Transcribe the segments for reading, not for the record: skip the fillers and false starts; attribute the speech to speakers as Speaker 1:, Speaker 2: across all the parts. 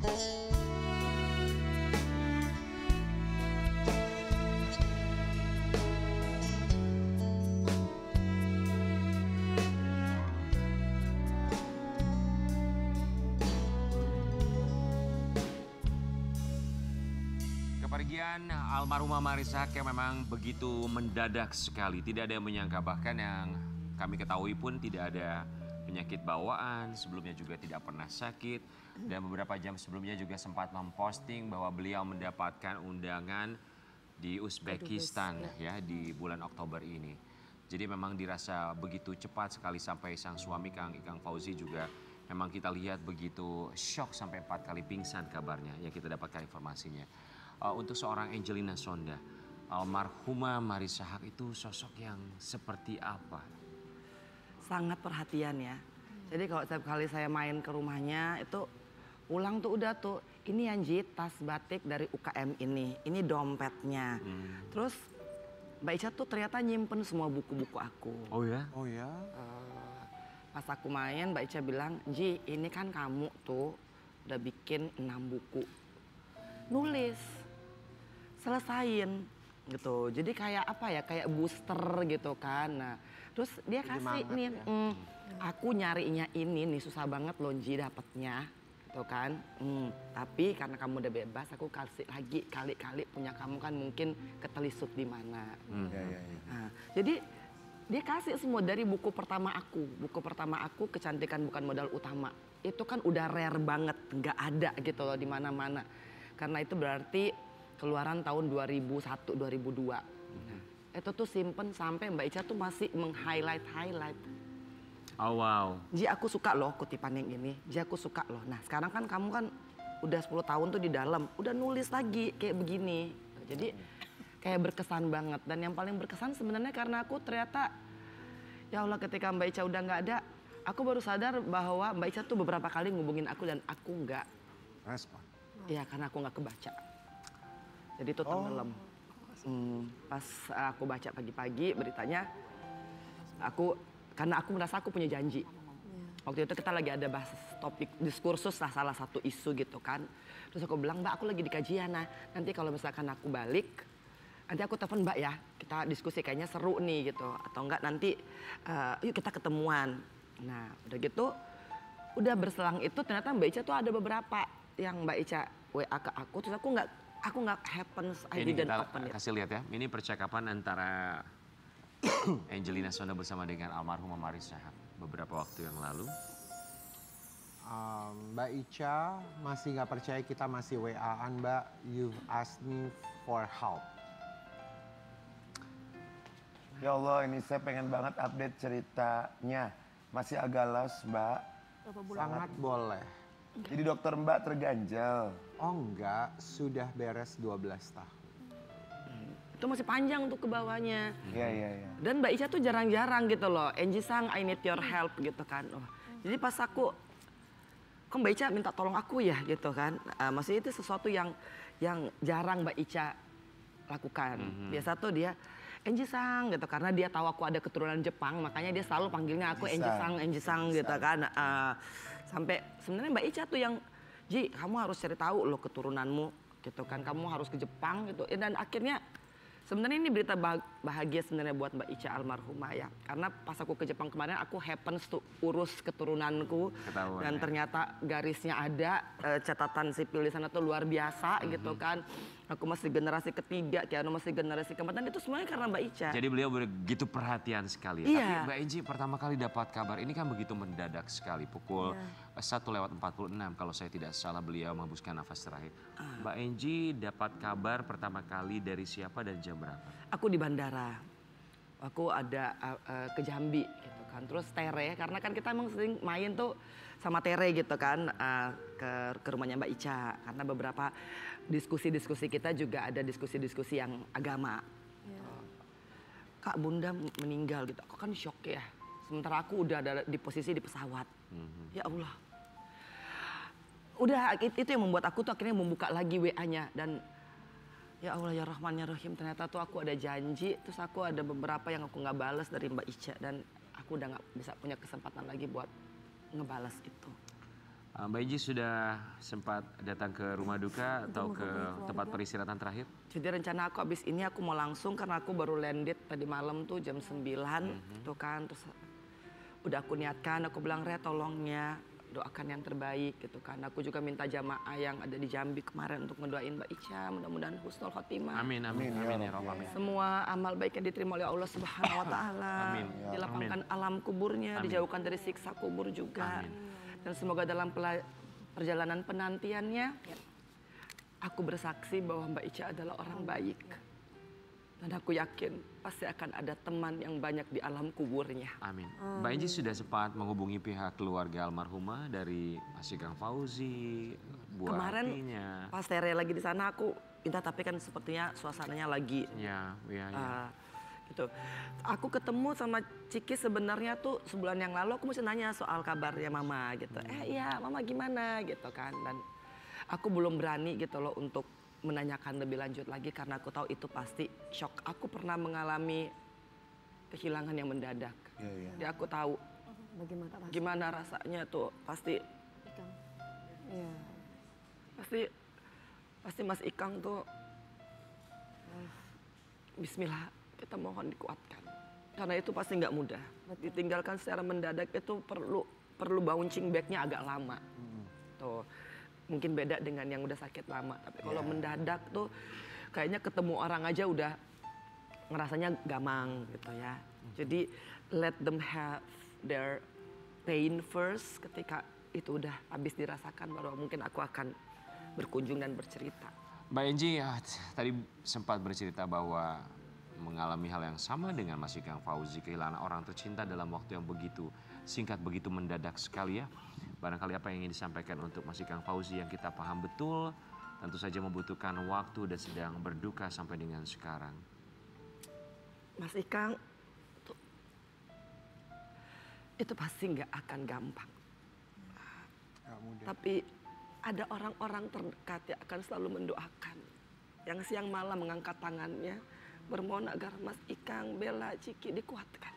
Speaker 1: Kepergian almarhumah Marissa Haque memang begitu mendadak sekali. Tidak ada yang menyangka, bahkan yang kami ketahui pun tidak ada penyakit bawaan, sebelumnya juga tidak pernah sakit. Dan beberapa jam sebelumnya juga sempat memposting bahwa beliau mendapatkan undangan di Uzbekistan ya di bulan Oktober ini. Jadi memang dirasa begitu cepat sekali sampai sang suami Kang Ikang Fauzi juga memang kita lihat begitu shock sampai 4 kali pingsan kabarnya yang kita dapatkan informasinya. Untuk seorang Angelina Sonda, almarhumah Marissa Haque itu sosok yang seperti apa?
Speaker 2: Sangat perhatian ya. Jadi kalau setiap kali saya main ke rumahnya itu pulang tuh udah tuh, ini Anji tas batik dari UKM ini dompetnya. Terus Mbak Ica tuh ternyata nyimpen semua buku-buku aku.
Speaker 1: Oh ya?
Speaker 3: Oh ya?
Speaker 2: Pas aku main Mbak Ica bilang, Ji ini kan kamu tuh udah bikin 6 buku. Nulis. Selesain gitu. Jadi kayak apa ya, kayak booster gitu kan. Nah, terus dia kasih nih, aku nyarinya ini nih susah banget loh Ji dapetnya gitu kan. Tapi karena kamu udah bebas, aku kasih lagi kali-kali punya kamu kan mungkin ketelisuk di mana. Nah, jadi dia kasih semua dari buku pertama aku. Buku pertama aku Kecantikan Bukan Modal Utama. Itu kan udah rare banget, nggak ada gitu loh di mana-mana. Karena itu berarti keluaran tahun 2001-2002. Nah, itu tuh simpen sampai Mbak Ica tuh masih meng-highlight.
Speaker 1: Oh wow.
Speaker 2: Ji aku suka loh kutipan yang ini, Ji aku suka loh. Nah sekarang kan kamu kan udah 10 tahun tuh di dalam, udah nulis lagi kayak begini. Jadi kayak berkesan banget. Dan yang paling berkesan sebenarnya karena aku ternyata, ya Allah ketika Mbak Ica udah nggak ada, aku baru sadar bahwa Mbak Ica tuh beberapa kali ngubungin aku dan aku nggak
Speaker 3: respon.
Speaker 2: Iya karena aku nggak kebaca. Jadi itu tenggelam. Pas aku baca pagi-pagi beritanya, karena aku merasa aku punya janji. Waktu itu kita lagi ada bahas topik diskursus lah, salah satu isu gitu kan. Terus aku bilang, Mbak aku lagi di kajian, nah nanti kalau misalkan aku balik, nanti aku telepon Mbak ya, kita diskusi kayaknya seru nih gitu. Atau enggak nanti yuk kita ketemuan. Nah udah gitu, udah berselang itu ternyata Mbak Ica tuh ada beberapa yang Mbak Ica WA ke aku, terus aku nggak happens, I
Speaker 1: Ini
Speaker 2: didn't
Speaker 1: kita
Speaker 2: open it.
Speaker 1: kasih lihat ya, ini percakapan antara Angelina Sonda bersama dengan almarhumah Marissa Haque beberapa waktu yang lalu.
Speaker 3: Mbak Ica masih nggak percaya kita masih WA-an Mbak. You've asked me for help.
Speaker 4: Ya Allah, ini saya pengen banget update ceritanya. Masih agak los, Mbak.
Speaker 3: Sangat boleh.
Speaker 4: Jadi dokter Mbak terganjal.
Speaker 3: Oh enggak, sudah beres 12 tahun.
Speaker 2: Itu masih panjang untuk ke bawahnya.
Speaker 4: Iya.
Speaker 2: Dan Mbak Ica tuh jarang-jarang gitu loh. Angie Sang, I need your help gitu kan. Jadi pas aku, kok Mbak Ica minta tolong aku ya gitu kan. Maksudnya itu sesuatu yang jarang Mbak Ica lakukan. Biasa tuh dia, Angie Sang gitu. Karena dia tahu aku ada keturunan Jepang, makanya dia selalu panggilnya aku Angie Sang gitu kan. Sampai sebenarnya Mbak Ica tuh yang, Ji kamu harus cari tahu loh keturunanmu gitu kan. Kamu harus ke Jepang gitu. Dan akhirnya sebenarnya ini berita bahagia sebenarnya buat Mbak Ica almarhumah ya. Karena pas aku ke Jepang kemarin aku happens tuh urus keturunanku.
Speaker 1: Ketahuan,
Speaker 2: dan ternyata garisnya ada, catatan sipil di sana tuh luar biasa gitu kan. Aku masih generasi ketiga, Tiano masih generasi keempat, dan itu semuanya karena Mbak Ica.
Speaker 1: Jadi beliau begitu perhatian sekali.
Speaker 2: Iya.
Speaker 1: Tapi Mbak Angie pertama kali dapat kabar ini kan begitu mendadak sekali. Pukul 1:46 kalau saya tidak salah beliau menghembuskan nafas terakhir. Mbak Angie dapat kabar pertama kali dari siapa dan jam berapa?
Speaker 2: Aku di bandara. Aku ada ke Jambi gitu kan. Terus Tere, karena kan kita emang sering main tuh sama Tere gitu kan. Ke rumahnya Mbak Ica. Karena beberapa diskusi-diskusi kita juga ada diskusi-diskusi yang agama. Kak Bunda meninggal gitu. Aku kan shock ya. Sementara aku udah ada di posisi di pesawat. Ya Allah. Udah itu yang membuat aku tuh akhirnya membuka lagi WA-nya. Dan ya Allah ya Rahman ya Rahim, ternyata tuh aku ada janji, terus aku ada beberapa yang aku nggak balas dari Mbak Ica dan aku udah nggak bisa punya kesempatan lagi buat ngebales itu.
Speaker 1: Mbak Inji sudah sempat datang ke rumah duka atau ke tempat peristirahatan terakhir?
Speaker 2: Jadi rencana aku abis ini aku mau langsung karena aku baru landed tadi malam tuh jam 9 tuh kan. Terus udah aku niatkan, aku bilang Re tolong ya doakan yang terbaik gitu kan. Aku juga minta jamaah yang ada di Jambi kemarin untuk ngedoain Mbak Ica, mudah-mudahan husnul khotimah.
Speaker 1: Amin, amin, amin, ya Rob, amin.
Speaker 2: Semua amal baiknya diterima oleh Allah Subhanahu wa taala.
Speaker 1: Amin.
Speaker 2: Dilapangkan alam kuburnya, dijauhkan dari siksa kubur juga. Dan semoga dalam perjalanan penantiannya aku bersaksi bahwa Mbak Ica adalah orang baik. Dan aku yakin pasti akan ada teman yang banyak di alam kuburnya.
Speaker 1: Amin. Mbak Inji sudah sempat menghubungi pihak keluarga almarhumah dari Mas Ikang Fauzi, Bu
Speaker 2: Kemarin
Speaker 1: Artinya.
Speaker 2: pas Tere lagi di sana aku minta, tapi kan sepertinya suasananya lagi
Speaker 1: Ya.
Speaker 2: gitu. Aku ketemu sama Ciki sebenarnya tuh sebulan yang lalu aku mesti nanya soal kabarnya Mama gitu. Iya Mama gimana gitu kan. Dan aku belum berani gitu loh untuk menanyakan lebih lanjut lagi karena aku tahu itu pasti shock. Aku pernah mengalami kehilangan yang mendadak. Jadi aku tahu gimana rasanya tuh pasti. Pasti Mas Ikang tuh Bismillah kita mohon dikuatkan. Karena itu pasti nggak mudah. Ditinggalkan secara mendadak itu perlu bouncing back-nya agak lama. Tuh. Mungkin beda dengan yang udah sakit lama. Tapi kalau mendadak tuh kayaknya ketemu orang aja udah ngerasanya gamang gitu ya. Jadi let them have their pain first. Ketika itu udah habis dirasakan baru mungkin aku akan berkunjung dan bercerita.
Speaker 1: Mbak Inji tadi sempat bercerita bahwa mengalami hal yang sama dengan Mas Ikang Fauzi, kehilangan orang tercinta dalam waktu yang begitu singkat, begitu mendadak sekali ya. Barangkali apa yang ingin disampaikan untuk Mas Ikang Fauzi yang kita paham betul, tentu saja membutuhkan waktu dan sedang berduka sampai dengan sekarang.
Speaker 2: Mas Ikang, itu pasti nggak akan gampang. Tapi ada orang-orang terdekat yang akan selalu mendoakan. Yang siang malam mengangkat tangannya, bermohon agar Mas Ikang, Bella, Ciki dikuatkan.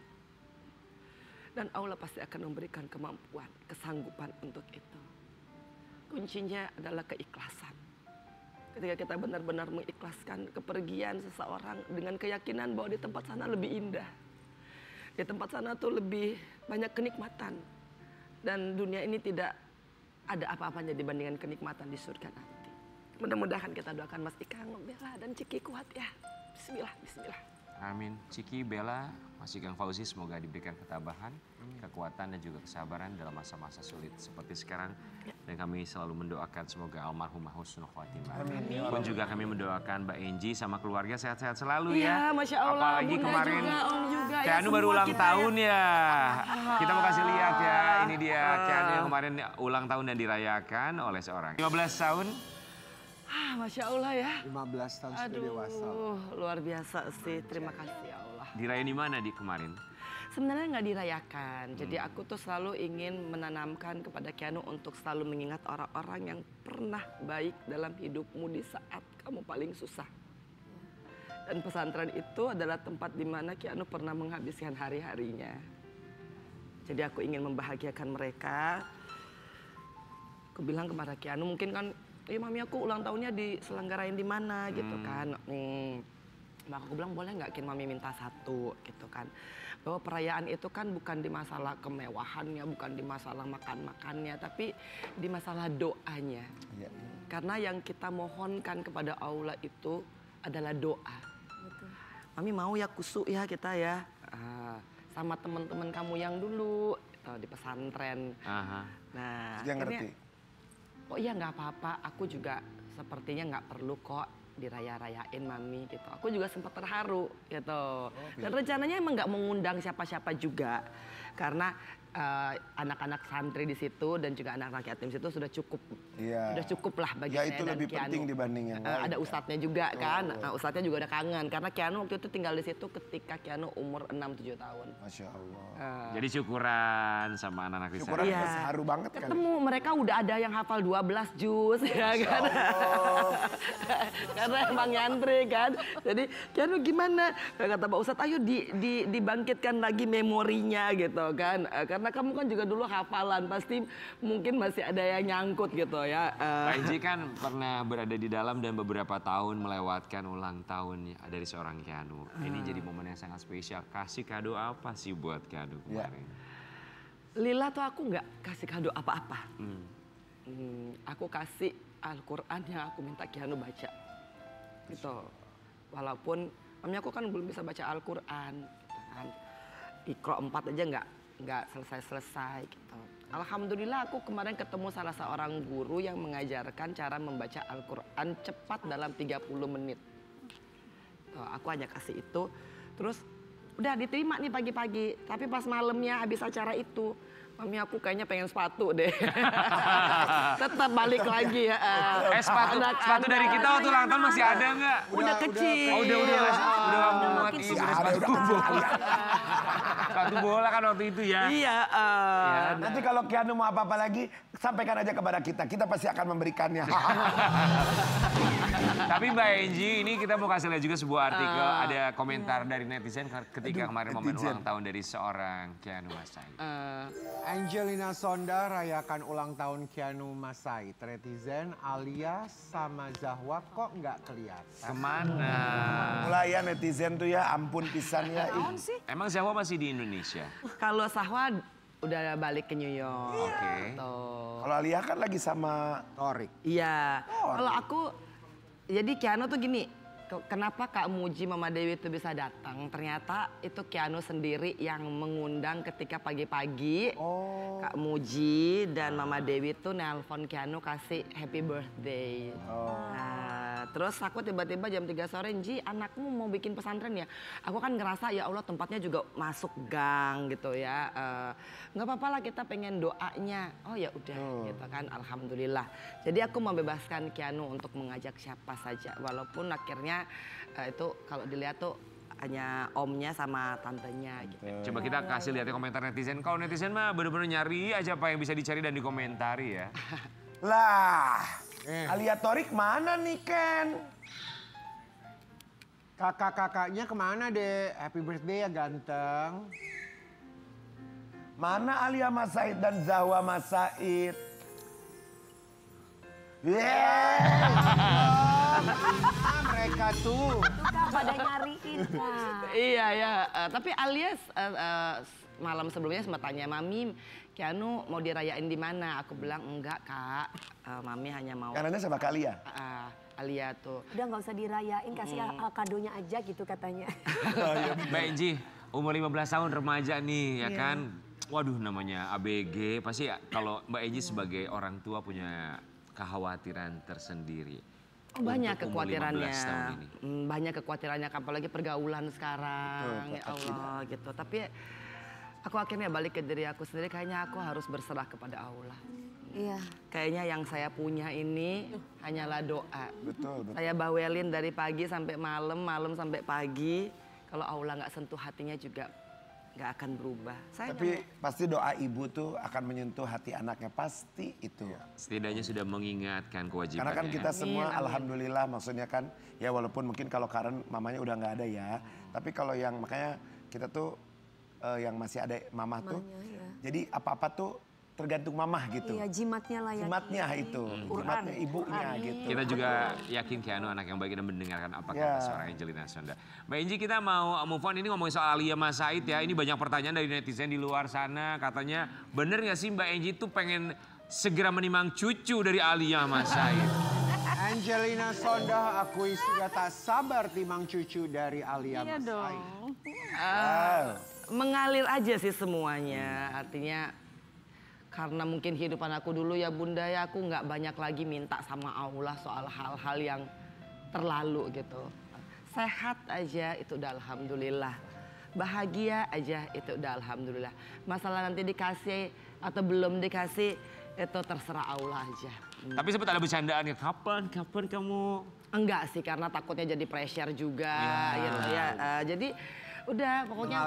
Speaker 2: Dan Allah pasti akan memberikan kemampuan, kesanggupan untuk itu. Kuncinya adalah keikhlasan. Ketika kita benar-benar mengikhlaskan kepergian seseorang dengan keyakinan bahwa di tempat sana lebih indah. Di tempat sana tuh lebih banyak kenikmatan. Dan dunia ini tidak ada apa-apanya dibandingkan kenikmatan di surga nanti. Mudah-mudahan kita doakan Mas Ikang, Bella, dan Ciki kuat ya. Bismillah, bismillah.
Speaker 1: Amin. Ciki, Bella, Mas Ikang Fauzi semoga diberikan ketabahan, kekuatan dan juga kesabaran dalam masa-masa sulit seperti sekarang. Dan kami selalu mendoakan semoga almarhumah husnul khotimah. Pun juga kami mendoakan Mbak Inji sama keluarga sehat-sehat selalu ya.
Speaker 2: Iya, Masya Allah.
Speaker 1: Apalagi
Speaker 2: Bunda
Speaker 1: kemarin
Speaker 2: juga, Om juga.
Speaker 1: Kak Anu baru ulang tahun ya. Kita mau kasih lihat ya. Ini dia Kak Anu yang kemarin ulang tahun dan dirayakan oleh seorang 15 tahun.
Speaker 2: Masya Allah ya.
Speaker 3: 15 tahun sudah dewasa.
Speaker 2: Aduh, luar biasa sih. Terima kasih ya Allah.
Speaker 1: Dirayain di mana di kemarin?
Speaker 2: Sebenarnya nggak dirayakan. Jadi aku tuh selalu ingin menanamkan kepada Keanu untuk selalu mengingat orang-orang yang pernah baik dalam hidupmu di saat kamu paling susah. Dan pesantren itu adalah tempat di mana Keanu pernah menghabiskan hari-harinya. Jadi aku ingin membahagiakan mereka. Aku bilang kepada Keanu, mungkin kan, Mami aku ulang tahunnya diselenggarain di mana gitu kan. Maka aku bilang boleh nggak Mami minta satu gitu kan. Bahwa perayaan itu kan bukan di masalah kemewahannya, bukan di masalah makan-makannya, tapi di masalah doanya. Karena yang kita mohonkan kepada Allah itu adalah doa. Betul. Mami mau ya kusuk ya kita ya. Sama teman-teman kamu yang dulu di pesantren. Nah,
Speaker 4: dia ngerti.
Speaker 2: Oh iya nggak apa-apa, aku juga sepertinya nggak perlu kok diraya-rayain Mami gitu. Aku juga sempat terharu gitu. Dan rencananya emang nggak mengundang siapa-siapa juga. Karena anak-anak santri di situ dan juga anak-anak yatim situ sudah cukup. Sudah cukup lah bagi saya
Speaker 4: itu
Speaker 2: dan
Speaker 4: lebih
Speaker 2: Keanu.
Speaker 4: penting dibanding yang lain.
Speaker 2: Ada ustadznya juga kan. Ustadznya juga ada kangen. Karena Keanu waktu itu tinggal di situ ketika Keanu umur 6-7 tahun.
Speaker 4: Masya Allah.
Speaker 1: Jadi syukuran sama anak-anak di sana.
Speaker 4: Syukuran haru banget kan.
Speaker 2: Ketemu mereka udah ada yang hafal 12 juz ya kan. Karena emang nyantri kan. Jadi Keanu gimana? Kata Pak Ustadz, ayo dibangkitkan lagi memorinya gitu kan. Karena karena kamu kan juga dulu hafalan, pasti mungkin masih ada yang nyangkut gitu ya.
Speaker 1: Mbak Enji kan pernah berada di dalam dan beberapa tahun melewatkan ulang tahun dari seorang Keanu. Ini jadi momen yang sangat spesial. Kasih kado apa sih buat Keanu kemarin?
Speaker 2: Lila tuh aku nggak kasih kado apa-apa. Aku kasih Al-Quran yang aku minta Keanu baca. Gitu. Walaupun mami aku kan belum bisa baca Al-Quran. Gitu kan. Iqra 4 aja nggak selesai-selesai gitu. Alhamdulillah aku kemarin ketemu salah seorang guru yang mengajarkan cara membaca Al-Quran cepat dalam 30 menit. Aku hanya kasih itu, terus udah diterima nih pagi-pagi. Tapi pas malamnya habis acara itu, mami aku kayaknya pengen sepatu deh. Tetap balik lagi ya.
Speaker 1: Sepatu dari kita waktu ulang tahun masih ada nggak?
Speaker 2: Udah kecil.
Speaker 1: Oh, udah muat. Sepatu bola kan waktu itu ya.
Speaker 2: Iya.
Speaker 4: Nanti kalau Keanu mau apa-apa lagi, sampaikan aja kepada kita. Kita pasti akan memberikannya.
Speaker 1: Tapi Mbak Enji, ini kita mau kasih lihat juga sebuah artikel. Ada komentar dari netizen ketika kemarin momen ulang tahun dari seorang Keanu Masaid.
Speaker 3: Angelina Sonda rayakan ulang tahun Keanu Masaid. Netizen Alia sama Zahwa kok nggak kelihatan.
Speaker 1: Kemana?
Speaker 4: Mulai ya netizen tuh ya, ampun pisan ya.
Speaker 1: Emang Zahwa masih di Indonesia?
Speaker 2: Kalau Sahwa udah balik ke New York.
Speaker 1: Oke.
Speaker 4: Kalau Alia kan lagi sama
Speaker 3: Torik.
Speaker 2: Iya. Kalau aku, jadi Keanu tuh gini, kenapa Kak Muji Mama Dewi itu bisa datang? Ternyata itu Keanu sendiri yang mengundang ketika pagi-pagi. Kak Muji dan Mama Dewi tuh nelpon Keanu kasih happy birthday. Nah, terus aku tiba-tiba jam 3 sore, Ji anakmu mau bikin pesantren ya? Aku kan ngerasa ya Allah tempatnya juga masuk gang gitu ya. Nggak apa-apa lah kita pengen doanya. Oh ya udah gitu kan, alhamdulillah. Jadi aku membebaskan Keanu untuk mengajak siapa saja. Walaupun akhirnya itu kalau dilihat tuh hanya omnya sama tantenya gitu.
Speaker 1: Coba kita kasih lihat komentar netizen. Kalau netizen mah bener-bener nyari aja apa yang bisa dicari dan dikomentari ya.
Speaker 4: lah. Alia Torik mana nih Ken?
Speaker 3: Kakak-kakaknya kemana deh? Happy birthday ya ganteng.
Speaker 4: Mana Alia Masaid dan Zahwa Masaid?
Speaker 3: Mereka tuh.
Speaker 5: Kak pada nyariin Kak.
Speaker 2: Iya ya, tapi alias malam sebelumnya sempat tanya Mami, Keanu mau dirayain di mana? Aku bilang enggak Kak, Mami hanya mau.
Speaker 4: Karena sama Kak Alia.
Speaker 2: Alia tuh.
Speaker 5: Udah nggak usah dirayain, kasih kadonya aja gitu katanya.
Speaker 1: Mbak Enji, umur 15 tahun remaja nih ya kan. Waduh namanya ABG, pasti kalau Mbak Enji sebagai orang tua punya kekhawatiran tersendiri.
Speaker 2: Banyak
Speaker 1: Untuk umur 15 tahun
Speaker 2: kekhawatirannya,
Speaker 1: ini.
Speaker 2: banyak kekhawatirannya, apalagi pergaulan sekarang, ya Allah gitu. Tapi aku akhirnya balik ke diri aku sendiri, kayaknya aku harus berserah kepada Allah.
Speaker 5: Iya.
Speaker 2: Kayaknya yang saya punya ini hanyalah doa.
Speaker 4: Betul.
Speaker 2: Saya bawelin dari pagi sampai malam, malam sampai pagi. Kalau Allah nggak sentuh hatinya juga nggak akan berubah. Saya
Speaker 4: Tapi pasti doa ibu tuh akan menyentuh hati anaknya, pasti itu.
Speaker 1: Setidaknya sudah mengingatkan kewajibannya.
Speaker 4: Karena kan kita semua
Speaker 2: Amin.
Speaker 4: alhamdulillah maksudnya kan ya walaupun mungkin kalau Karen mamanya udah nggak ada ya. Tapi kalau yang makanya kita tuh yang masih ada mamah tuh.
Speaker 5: Mamanya, ya.
Speaker 4: Jadi apa-apa tuh tergantung mamah gitu.
Speaker 5: Iya jimatnya lah ya.
Speaker 4: Jimatnya itu, jimatnya ibunya gitu.
Speaker 1: Kita juga yakin Keanu anak yang baik dan mendengarkan apa kata
Speaker 4: Ya.
Speaker 1: seorang Angelina Sonda. Mbak Enji, kita mau move on, ini ngomongin soal Alia Masaid ya. Ini banyak pertanyaan dari netizen di luar sana. Katanya bener gak sih Mbak Enji tuh pengen segera menimang cucu dari Alia Masaid?
Speaker 3: Angelina Sonda akui sudah tak sabar timang cucu dari Alia
Speaker 5: Iya
Speaker 3: Masaid.
Speaker 5: dong.
Speaker 2: mengalir aja sih semuanya. Artinya karena mungkin kehidupan aku dulu ya Bunda ya, aku nggak banyak lagi minta sama Allah soal hal-hal yang terlalu gitu. Sehat aja itu udah alhamdulillah. Bahagia aja itu udah alhamdulillah. Masalah nanti dikasih atau belum dikasih itu terserah Allah aja.
Speaker 1: Tapi sempat ada bercandaan ya, kapan kamu?
Speaker 2: Enggak sih, karena takutnya jadi pressure juga gitu ya. Jadi Udah pokoknya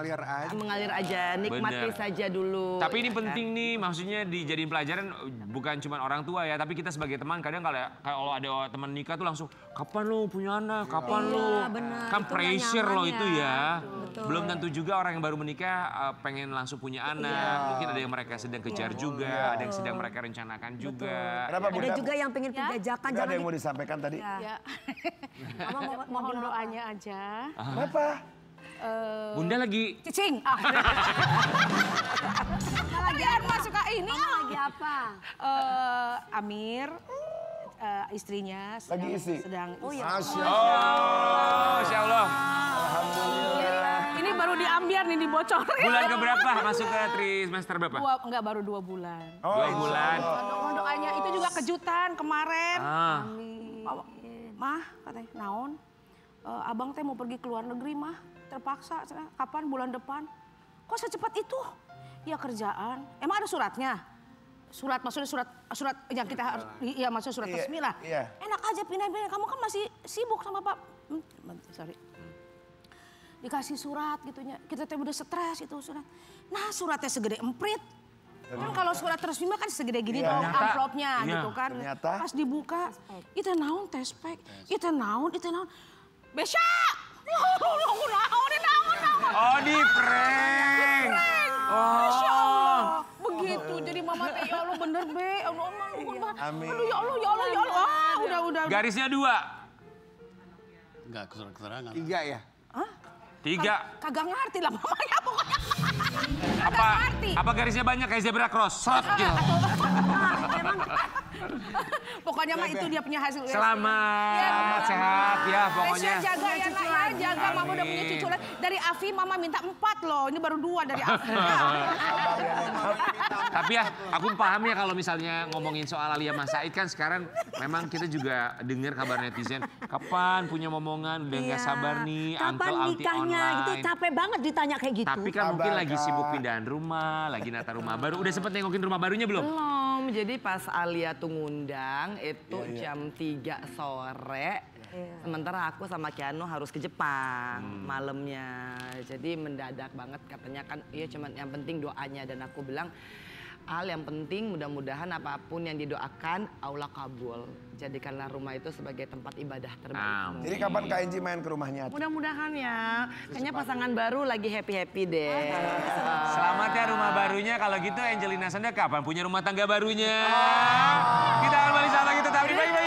Speaker 3: Mengalir aja.
Speaker 2: nikmati
Speaker 1: Bener.
Speaker 2: saja dulu.
Speaker 1: Tapi ini
Speaker 2: ya kan?
Speaker 1: penting nih, maksudnya dijadiin pelajaran bukan cuma orang tua ya, tapi kita sebagai teman kadang kalau ada teman nikah tuh langsung kapan lu punya anak, kapan lu,
Speaker 5: benar.
Speaker 1: kan
Speaker 5: Itu nggak
Speaker 1: pressure
Speaker 5: nyaman
Speaker 1: loh
Speaker 5: ya.
Speaker 1: itu ya.
Speaker 5: Betul.
Speaker 1: Belum tentu juga orang yang baru menikah pengen langsung punya anak, mungkin ada yang mereka sedang kejar juga, ada yang sedang mereka rencanakan juga.
Speaker 4: Kenapa Bunda?
Speaker 5: Ada juga yang pengen penjajakan,
Speaker 4: Bunda ada yang mau disampaikan tadi?
Speaker 6: Ya,
Speaker 5: Mama mau
Speaker 6: mohon
Speaker 5: bilang apa?
Speaker 6: doanya aja.
Speaker 4: Kenapa?
Speaker 1: Bunda lagi
Speaker 6: Cicing. Kalian mah suka ini.
Speaker 5: Mama lagi apa?
Speaker 6: Amir, istrinya
Speaker 4: Lagi isi?
Speaker 6: sedang
Speaker 5: Oh ya.
Speaker 4: Masya
Speaker 1: oh, Masya Allah.
Speaker 4: Alhamdulillah.
Speaker 6: Ini baru diambil nih dibocorin.
Speaker 1: Bulan keberapa masuk ke trimester berapa?
Speaker 6: Enggak baru 2 bulan.
Speaker 4: Oh,
Speaker 1: 2 bulan.
Speaker 6: Mohon doanya itu juga kejutan kemarin.
Speaker 1: Ah.
Speaker 6: Mah katanya naon? Abang teh mau pergi ke luar negeri mah. Terpaksa. Kapan? Bulan depan. Kok secepat itu? Ya kerjaan. Emang ada suratnya? Surat maksudnya surat yang kita harus iya maksudnya surat
Speaker 4: Iya,
Speaker 6: resmi lah.
Speaker 4: iya.
Speaker 6: Enak aja pindah-pindah. Kamu kan masih sibuk sama Pak. Sorry. Dikasih surat gitunya. Kita teh udah stres itu surat. Nah, suratnya segede emprit. Kan kalau surat resmi mah kan segede gini
Speaker 4: Iya.
Speaker 6: dong
Speaker 1: Ternyata,
Speaker 6: amplopnya
Speaker 1: iya.
Speaker 6: gitu kan.
Speaker 4: Ternyata.
Speaker 6: Pas dibuka, itu naon tespek, itu naon. Besya! Naon.
Speaker 1: Oh, di prank.
Speaker 6: Masya
Speaker 1: Oh.
Speaker 6: Allah. Begitu, jadi mama teh ya Allah bener be.
Speaker 4: Amin.
Speaker 6: Aduh ya Allah. Ah, udah.
Speaker 1: Garisnya 2.
Speaker 7: Enggak keterangan.
Speaker 3: 3 ya?
Speaker 1: 3.
Speaker 6: Kagak ngerti lah mamanya pokoknya.
Speaker 1: Apa garisnya banyak kayak zebra cross? Sot gitu.
Speaker 6: Pokoknya mah itu dia punya hasil.
Speaker 1: Selamat sehat ya pokoknya.
Speaker 6: Saya jaga ya nak ya, jaga mama udah punya cucu lagi. Dari Afi mama minta 4 loh, ini baru 2 dari Afi.
Speaker 1: Tapi ya aku paham ya kalau misalnya ngomongin soal Alia Mas Said kan sekarang memang kita juga dengar kabar netizen. Kapan punya momongan udah nggak sabar nih,
Speaker 5: Kapan
Speaker 1: Uncle Alti
Speaker 5: nikahnya? Itu
Speaker 1: online.
Speaker 5: capek banget ditanya kayak gitu.
Speaker 1: Tapi kan mungkin
Speaker 4: Sabar,
Speaker 1: lagi
Speaker 4: Kak.
Speaker 1: sibuk pindahan rumah, lagi nata rumah baru. Udah sempet nengokin rumah barunya belum?
Speaker 2: Belum, jadi pas Alia tuh ngundang itu jam 3 sore. Sementara aku sama Keanu harus ke Jepang malamnya. Jadi mendadak banget katanya kan, iya cuman yang penting doanya. Dan aku bilang, Al yang penting mudah-mudahan apapun yang didoakan Allah kabul. Jadikanlah rumah itu sebagai tempat ibadah terbaik.
Speaker 4: Jadi kapan Kak Enji main ke rumahnya?
Speaker 2: Mudah-mudahan ya. Kayaknya pasangan baru lagi happy-happy deh.
Speaker 1: Selamat ya rumah barunya. Kalau gitu Angelina Sonda kapan punya rumah tangga barunya? Kita akan balik saat lagi tetap di Bayi Bayi.